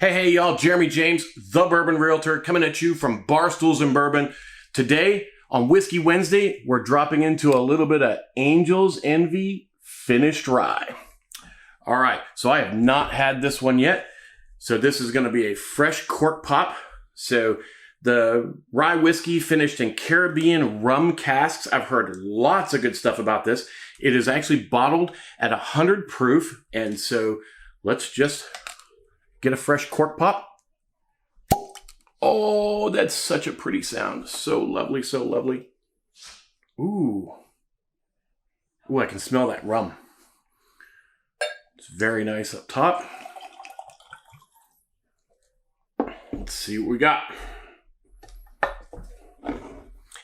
Hey, y'all, Jeremy James, the Bourbon Realtor, coming at you from Barstools Bourbon. Today, on Whiskey Wednesday, we're dropping into a little bit of Angel's Envy finished rye. All right, so I have not had this one yet. So this is going to be a fresh cork pop. So the rye whiskey finished in Caribbean rum casks. I've heard lots of good stuff about this. It is actually bottled at 100 proof. And so let's just get a fresh cork pop. Oh, that's such a pretty sound. So lovely, so lovely. Ooh. Ooh, I can smell that rum. It's very nice up top. Let's see what we got.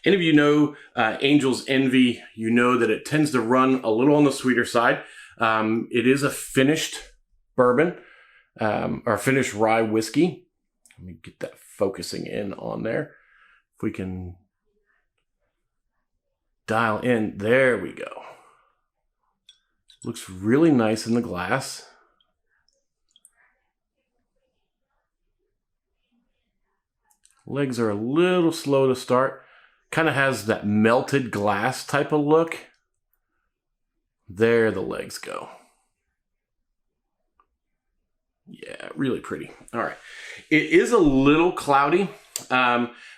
Any of you know Angel's Envy, you know that it tends to run a little on the sweeter side. It is a finished bourbon, or finished rye whiskey. Let me get that focusing in on there. If we can dial in, there we go. Looks really nice in the glass. Legs are a little slow to start. Kind of has that melted glass type of look. There the legs go. Yeah, really pretty. All right. It is a little cloudy,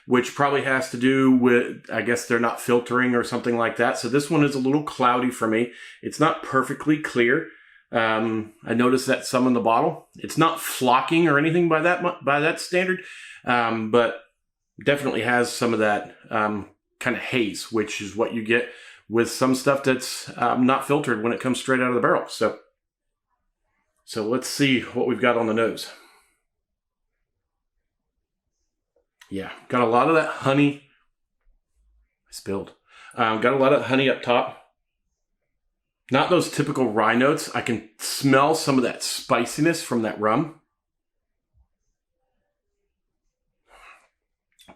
which probably has to do with, I guess they're not filtering or something like that. So this one is a little cloudy for me. It's not perfectly clear. I noticed that some in the bottle. It's not flocking or anything by that standard, but definitely has some of that kind of haze, which is what you get with some stuff that's not filtered when it comes straight out of the barrel. So let's see what we've got on the nose. Yeah, got a lot of that honey. I spilled. Got a lot of honey up top. Not those typical rye notes. I can smell some of that spiciness from that rum.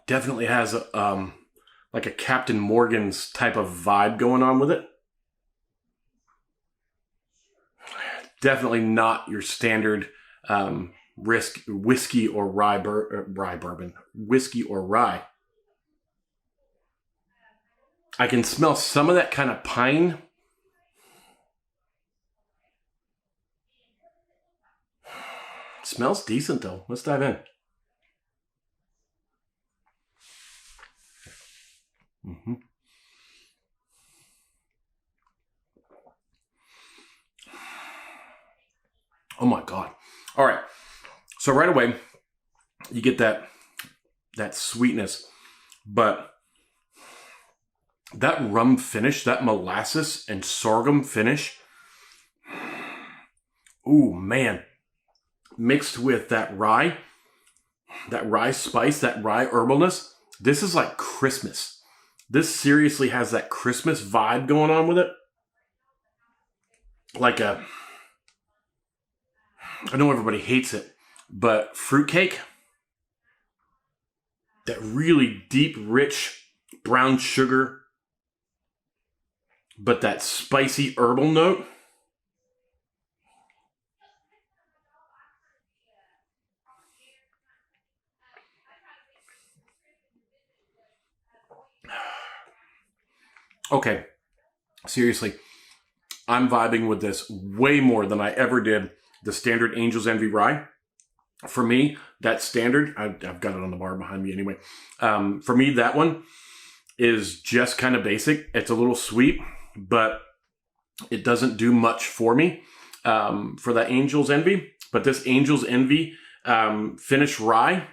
Definitely has like a Captain Morgan's type of vibe going on with it. Definitely not your standard whiskey or rye bourbon. Whiskey or rye. I can smell some of that kind of pine. Smells decent though. Let's dive in. Mm-hmm. Oh my God. All right. So right away, you get that sweetness, but that rum finish, that molasses and sorghum finish, ooh, man, mixed with that rye spice, that rye herbalness, this is like Christmas. This seriously has that Christmas vibe going on with it. Like I know everybody hates it, but fruitcake, that really deep, rich brown sugar, but that spicy herbal note. Okay, seriously, I'm vibing with this way more than I ever did the standard Angel's Envy rye. For me, that standard, I've got it on the bar behind me anyway. For me, that one is just kind of basic. It's a little sweet, but it doesn't do much for me for that Angel's Envy. But this Angel's Envy finished rye,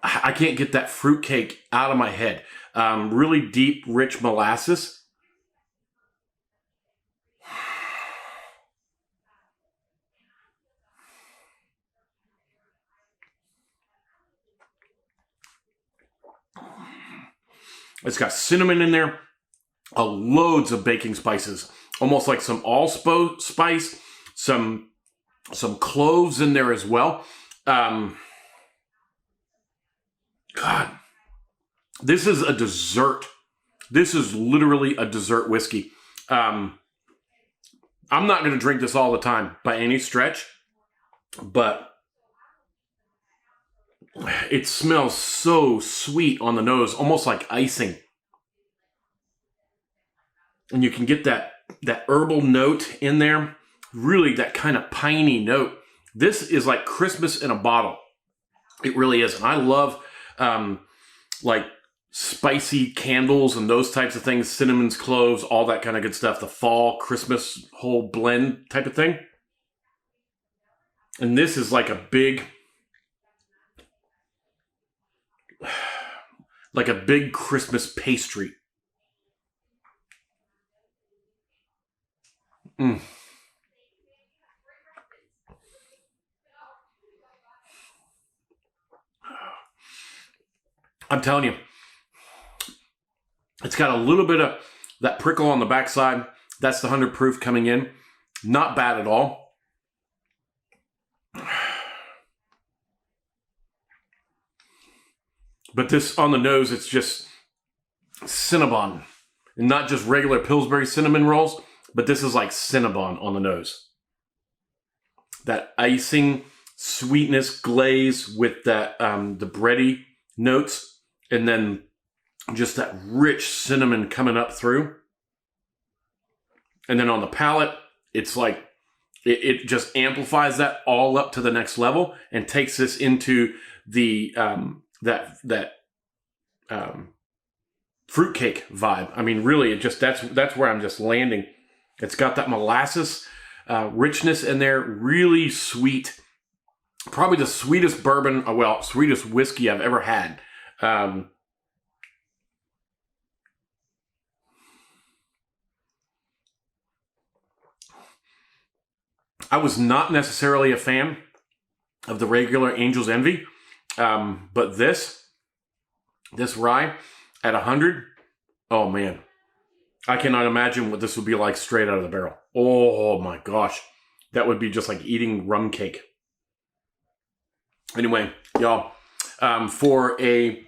I can't get that fruitcake out of my head. Really deep, rich molasses. It's got cinnamon in there, loads of baking spices, almost like some allspice, some cloves in there as well. God, this is a dessert. This is literally a dessert whiskey. I'm not going to drink this all the time by any stretch, but it smells so sweet on the nose, almost like icing. And you can get that herbal note in there, really that kind of piney note. This is like Christmas in a bottle. It really is. And I love like spicy candles and those types of things, cinnamons, cloves, all that kind of good stuff. The fall, Christmas whole blend type of thing. And this is like a big Christmas pastry. Mm. I'm telling you, it's got a little bit of that prickle on the backside. That's the 100 proof coming in. Not bad at all. But this on the nose, it's just Cinnabon. And not just regular Pillsbury cinnamon rolls, but this is like Cinnabon on the nose. That icing, sweetness, glaze with that the bready notes, and then just that rich cinnamon coming up through. And then on the palate, it's like it just amplifies that all up to the next level and takes this into the fruitcake vibe. I mean, really, it just that's where I'm just landing. It's got that molasses richness in there, really sweet. Probably the sweetest bourbon, sweetest whiskey I've ever had. I was not necessarily a fan of the regular Angel's Envy, but this rye at 100, oh man, I cannot imagine what this would be like straight out of the barrel. Oh my gosh, that would be just like eating rum cake. Anyway, y'all, for a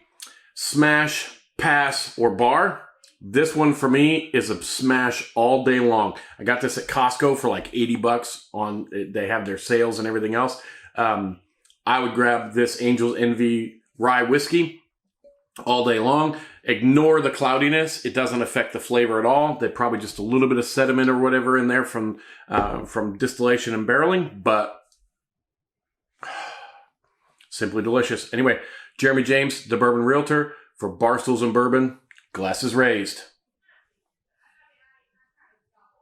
smash, pass, or bar, this one for me is a smash all day long. I got this at Costco for like 80 bucks on, they have their sales and everything else. I would grab this Angel's Envy Rye Whiskey all day long. Ignore the cloudiness. It doesn't affect the flavor at all. They probably just a little bit of sediment or whatever in there from distillation and barreling, but simply delicious. Anyway, Jeremy James, the Bourbon Realtor for Barstools and Bourbon. Glasses raised.